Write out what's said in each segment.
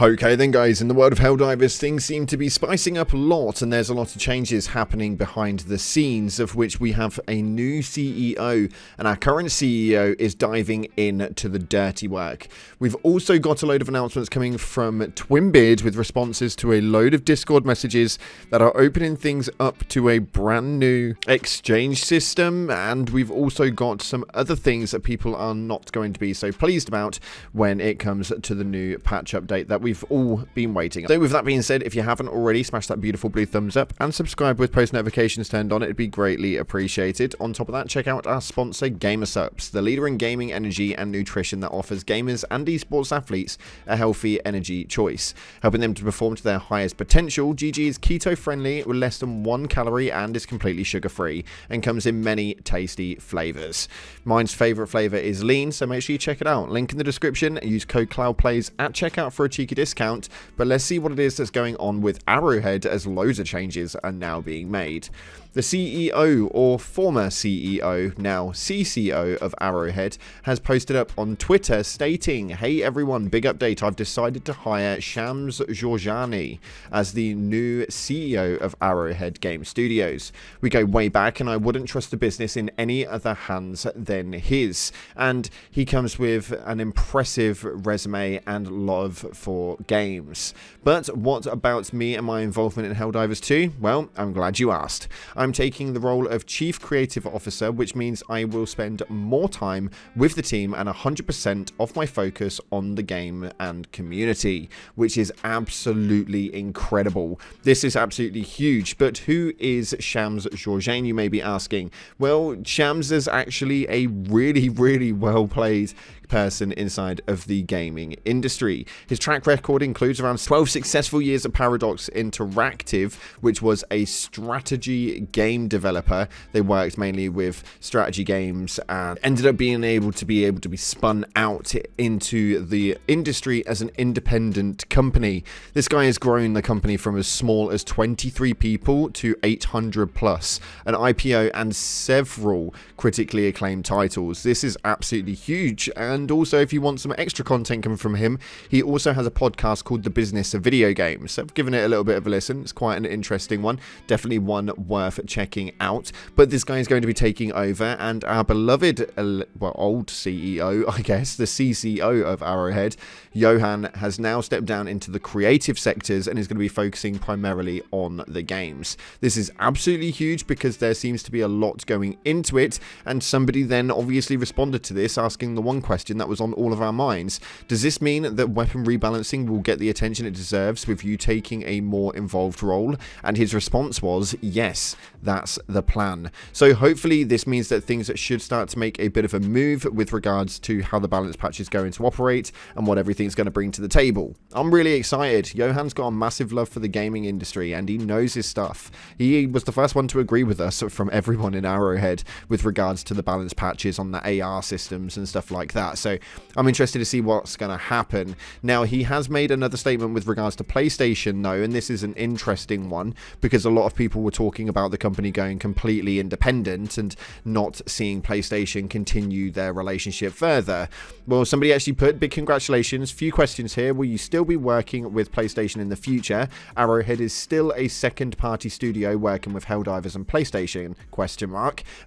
Okay then guys, in the world of Helldivers, things seem to be spicing up a lot and there's a lot of changes happening behind the scenes, of which we have a new CEO, and our current CEO is diving into the dirty work. We've also got a load of announcements coming from Twinbeard with responses to a load of Discord messages that are opening things up to a brand new exchange system, and we've also got some other things that people are not going to be so pleased about when it comes to the new patch update that we've all been waiting. So with that being said, if you haven't already, smash that beautiful blue thumbs up and subscribe with post notifications turned on. It'd be greatly appreciated. On top of that, check out our sponsor GamerSups, the leader in gaming, energy and nutrition that offers gamers and esports athletes a healthy energy choice, helping them to perform to their highest potential. GG is keto friendly with less than 1 calorie and is completely sugar free and comes in many tasty flavors. Mine's favorite flavor is lean, so make sure you check it out. Link in the description. Use code CloudPlays at checkout for a cheeky discount. But let's see what it is that's going on with Arrowhead, as loads of changes are now being made. The CEO, or former CEO, now CCO of Arrowhead, has posted up on Twitter stating, "Hey everyone, big update, I've decided to hire Shams Georgiani as the new CEO of Arrowhead Game Studios. We go way back and I wouldn't trust the business in any other hands than his." And he comes with an impressive resume and love for games. But what about me and my involvement in Helldivers 2? Well, I'm glad you asked. I'm taking the role of Chief Creative Officer, which means I will spend more time with the team and 100% of my focus on the game and community, which is absolutely incredible. This is absolutely huge, but who is Shams Georgian, you may be asking? Well, Shams is actually a really well played person inside of the gaming industry. His track record includes around 12 successful years at Paradox Interactive, which was a strategy game developer. They worked mainly with strategy games and ended up being able to be spun out into the industry as an independent company. This guy has grown the company from as small as 23 people to 800 plus, an IPO and several critically acclaimed titles. This is absolutely huge. And also, if you want some extra content coming from him, he also has a podcast called The Business of Video Games. So I've given it a little bit of a listen. It's quite an interesting one. Definitely one worth checking out. But this guy is going to be taking over, and our beloved, old CEO, I guess, the CCO of Arrowhead, Johan, has now stepped down into the creative sectors and is going to be focusing primarily on the games. This is absolutely huge because there seems to be a lot going into it, and somebody then obviously responded to this asking the one question that was on all of our minds: does this mean that weapon rebalancing will get the attention it deserves with you taking a more involved role? And his response was, yes, that's the plan. So hopefully this means that things should start to make a bit of a move with regards to how the balance patch is going to operate and what everything's going to bring to the table. I'm really excited. Johan's got a massive love for the gaming industry and he knows his stuff. He was the first one to agree with us from everyone in Arrowhead with regards to the balance patches on the AR systems and stuff like that. So I'm interested to see what's going to happen. Now, he has made another statement with regards to PlayStation though, and this is an interesting one because a lot of people were talking about the company going completely independent and not seeing PlayStation continue their relationship further. Well, somebody actually put, big congratulations, few questions here. Will you still be working with PlayStation in the future? Arrowhead is still a second party studio working with Helldivers and PlayStation, ?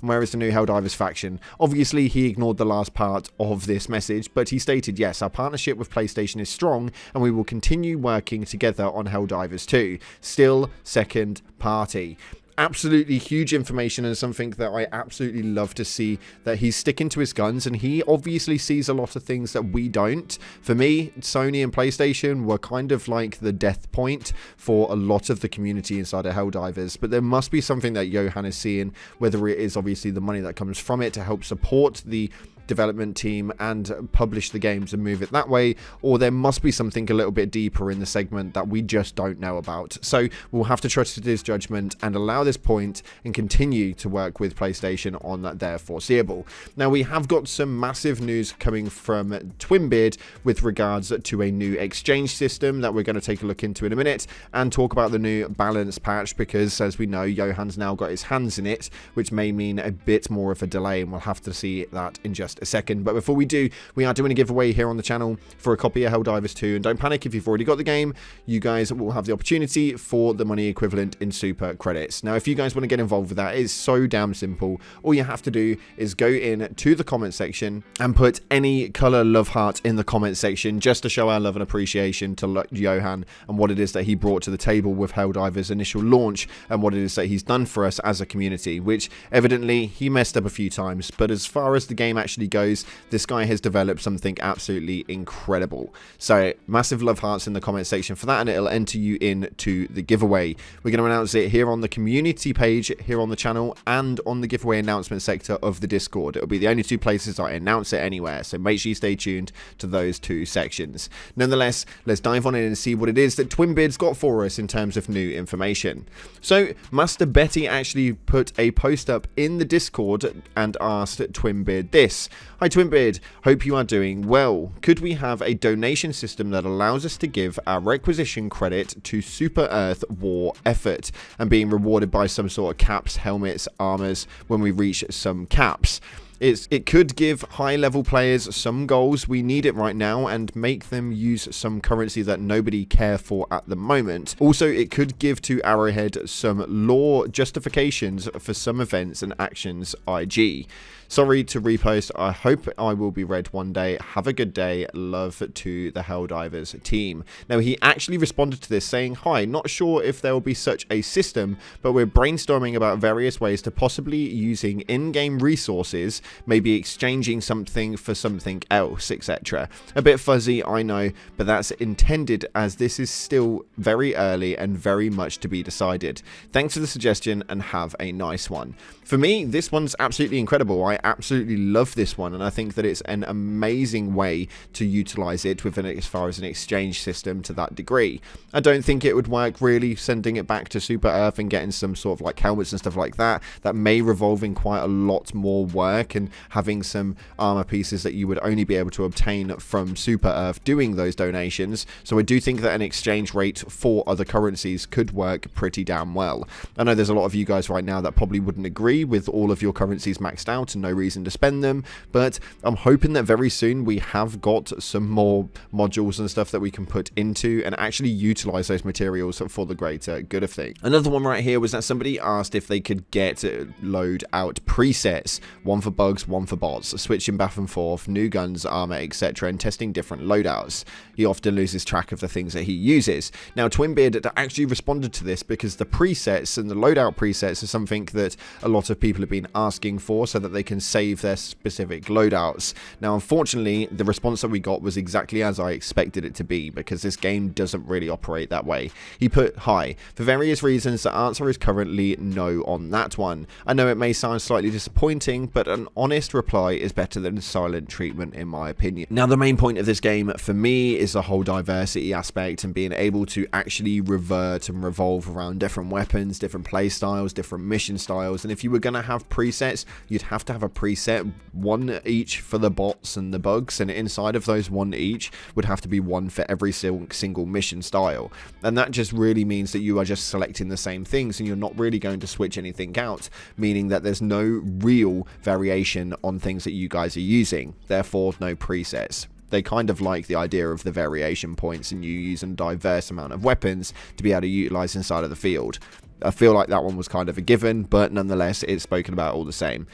And where is the new Helldivers faction? Obviously he ignored the last part of this message, but he stated, yes, our partnership with PlayStation is strong and we will continue working together on Helldivers 2. Still second party. Absolutely huge information and something that I absolutely love to see, that he's sticking to his guns, and he obviously sees a lot of things that we don't. For me, Sony and PlayStation were kind of like the death point for a lot of the community inside of Helldivers, but there must be something that Johan is seeing, whether it is obviously the money that comes from it to help support the development team and publish the games and move it that way, or there must be something a little bit deeper in the segment that we just don't know about. So we'll have to trust his judgment and allow this point and continue to work with PlayStation on their foreseeable. Now, we have got some massive news coming from Twinbeard with regards to a new exchange system that we're going to take a look into in a minute and talk about the new balance patch, because as we know, Johan's now got his hands in it, which may mean a bit more of a delay, and we'll have to see that in just a second. But before we do, we are doing a giveaway here on the channel for a copy of Helldivers 2. And don't panic if you've already got the game. You guys will have the opportunity for the money equivalent in super credits. Now, if you guys want to get involved with that, it's so damn simple. All you have to do is go in to the comment section and put any color love heart in the comment section just to show our love and appreciation to Johan and what it is that he brought to the table with Helldivers' initial launch and what it is that he's done for us as a community, which evidently he messed up a few times, but as far as the game actually goes, this guy has developed something absolutely incredible. So massive love hearts in the comment section for that, and it'll enter you into the giveaway. We're going to announce it here on the community page here on the channel and on the giveaway announcement sector of the Discord. It'll be the only two places I announce it anywhere, so make sure you stay tuned to those two sections. Nonetheless, let's dive on in and see what it is that Twinbeard's got for us in terms of new information. So Master Betty actually put a post up in the Discord and asked Twinbeard this: "Hi Twinbeard, hope you are doing well. Could we have a donation system that allows us to give our requisition credit to Super Earth War effort and being rewarded by some sort of caps, helmets, armors when we reach some caps? It could give high-level players some goals. We need it right now, and make them use some currency that nobody care for at the moment. Also, it could give to Arrowhead some lore justifications for some events and actions, IG. Sorry to repost. I hope I will be read one day. Have a good day. Love to the Helldivers team." Now, he actually responded to this saying, "Hi, not sure if there will be such a system, but we're brainstorming about various ways to possibly using in-game resources, maybe exchanging something for something else, etc. A bit fuzzy, I know, but that's intended as this is still very early and very much to be decided. Thanks for the suggestion and have a nice one." For me, this one's absolutely incredible. I absolutely love this one, and I think that it's an amazing way to utilize it with as far as an exchange system to that degree. I don't think it would work really sending it back to Super Earth and getting some sort of like helmets and stuff like that. That may revolve in quite a lot more work, and having some armor pieces that you would only be able to obtain from Super Earth doing those donations. So I do think that an exchange rate for other currencies could work pretty damn well. I know there's a lot of you guys right now that probably wouldn't agree with all of your currencies maxed out and no reason to spend them, but I'm hoping that very soon we have got some more modules and stuff that we can put into and actually utilize those materials for the greater good of things. Another one right here was that somebody asked if they could get load out presets, one for bugs, one for bots, switching back and forth, new guns, armor, etc., and testing different loadouts. He often loses track of the things that he uses. Now, Twinbeard actually responded to this because the presets and the loadout presets are something that a lot of people have been asking for so that they can save their specific loadouts. Now, unfortunately, the response that we got was exactly as I expected it to be, because this game doesn't really operate that way. He put, "Hi, for various reasons, the answer is currently no on that one. I know it may sound slightly disappointing, but an honest reply is better than silent treatment in my opinion." Now, the main point of this game for me is the whole diversity aspect and being able to actually revert and revolve around different weapons, different play styles, different mission styles. And if you were going to have presets, you'd have to have a preset, one each for the bots and the bugs, and inside of those one each would have to be one for every single mission style. And that just really means that you are just selecting the same things and you're not really going to switch anything out, meaning that there's no real variation on things that you guys are using, therefore no presets. They kind of like the idea of the variation points and you using a diverse amount of weapons to be able to utilize inside of the field. I feel like that one was kind of a given, but nonetheless, it's spoken about all the same.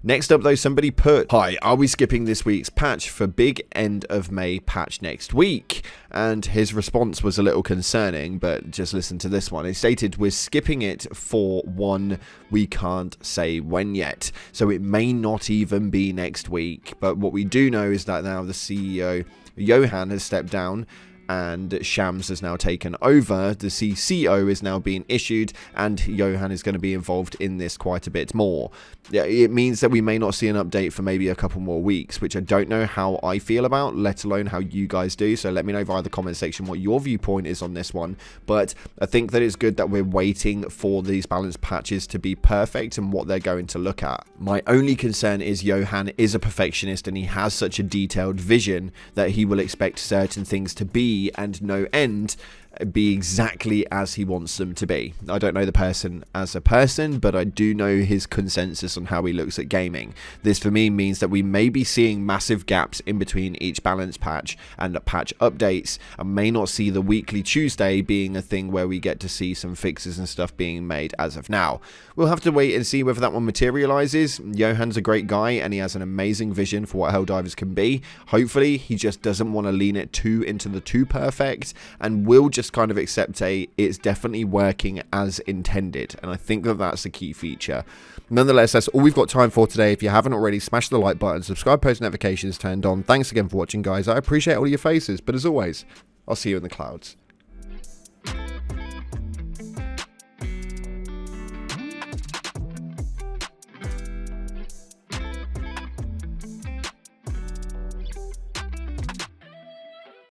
Next up though, somebody put, "Hi, are we skipping this week's patch for big end of May patch next week?" And his response was a little concerning, but just listen to this one. He stated, "We're skipping it for one, we can't say when yet. So it may not even be next week. But what we do know is that now the CEO, Johan, has stepped down and Shams has now taken over. The CCO is now being issued, and Johan is going to be involved in this quite a bit more. It means that we may not see an update for maybe a couple more weeks, which I don't know how I feel about, let alone how you guys do. So let me know via the comment section what your viewpoint is on this one. But I think that it's good that we're waiting for these balance patches to be perfect and what they're going to look at. My only concern is Johan is a perfectionist, and he has such a detailed vision that he will expect certain things to be and no end be exactly as he wants them to be. I don't know the person as a person, but I do know his consensus on how he looks at gaming. This for me means that we may be seeing massive gaps in between each balance patch and patch updates, and may not see the weekly Tuesday being a thing where we get to see some fixes and stuff being made as of now. We'll have to wait and see whether that one materializes. Johan's a great guy and he has an amazing vision for what Helldivers can be. Hopefully he just doesn't want to lean it too into the too perfect, and will just kind of accept it's definitely working as intended, and I think that that's the key feature. Nonetheless, that's all we've got time for today. If you haven't already, smash the like button, subscribe, post notifications turned on. Thanks again for watching, guys. I appreciate all your faces, but as always, I'll see you in the clouds.